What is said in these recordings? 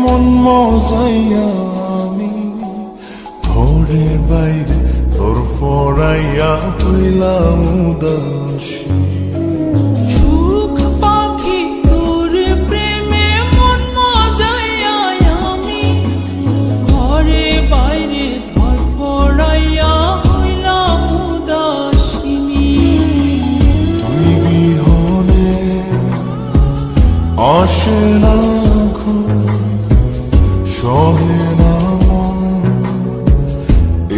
মন মজাইয়া আমি ঘরে বাইরে তোর ফরাইয়া হইলাম উদাসী। সুখ পাখি তোর প্রেমে মন মজাইয়া আমি ঘরে বাইরে ধরফরাইয়া হইলাম উদাসিনী। তুই বিহনে আসে না ঘুম, সহে না মন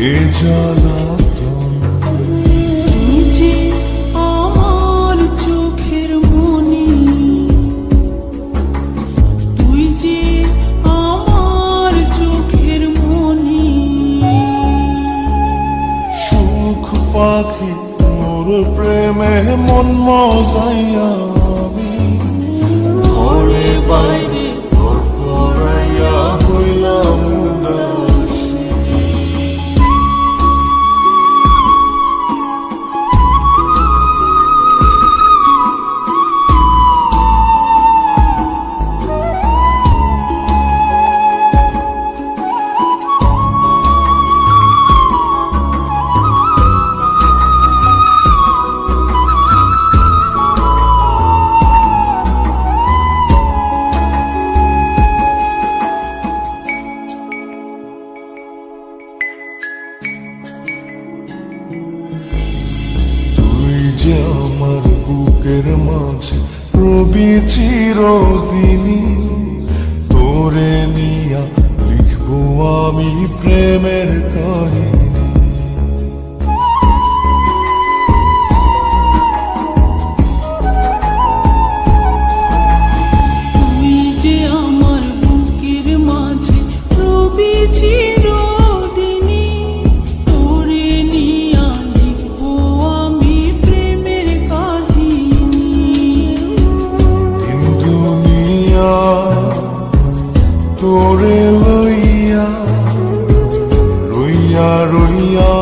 এ জ্বালাতন। তুই যে আমার চোখের মনি, তুই যে আমার চোখের মনি। সুখ পাখি তোর প্রেমে মন মজাইয়া আমি ঘরে বাইরে তোর ফরাইয়া হইলাম উদাসী। যে আমার বুকের মাঝে রবি চিরদিনই, তোরে নিয়া লিখবো আমি প্রেমের কাহিনী। তুই যে আমার বুকের মাঝে রবি চিরদিনই, তোরে নিয়া লিখবো আমি প্রেমের কাহিনী। দিন দুনিয়া তোরে লইয়া রইয়া রইয়া